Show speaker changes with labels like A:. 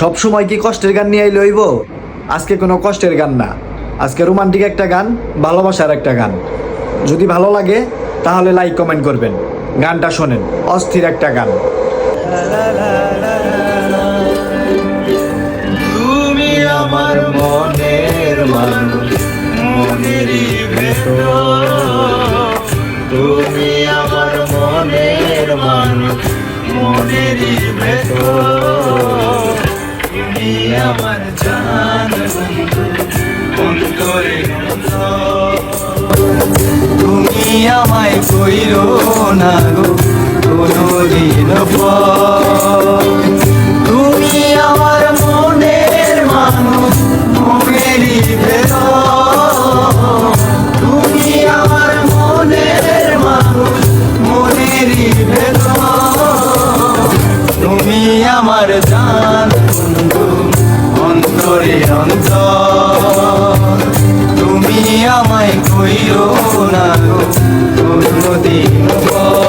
A: সব সময় কি কষ্টের গান নিয়ে লইব? আজকে কোনো কষ্টের গান না, আজকে রোমান্টিক একটা গান, ভালোবাসার একটা গান। যদি ভালো লাগে তাহলে লাইক কমেন্ট করবেন। গানটা শোনেন, অস্থির একটা গান।
B: তুমি আমার মনের মানুষ, মনেরই ভেতর। তুমি আমার মনের মানুষ, মনেরই ভেতর। তুমি আমার জান বন্ধু, অন্তরে অন্তর। তুমি আমায় কইরো না গো কোনদিন পর। তুমি আমার মনের মানুষ, মনেরই ভেতর। তুমি আমার মনের মানুষ, মনেরই ভেতর। তুমি আমার জান বন্ধু, অন্তরে অন্তর। তুমি আমায় কইরো না গো কোনদিন পর।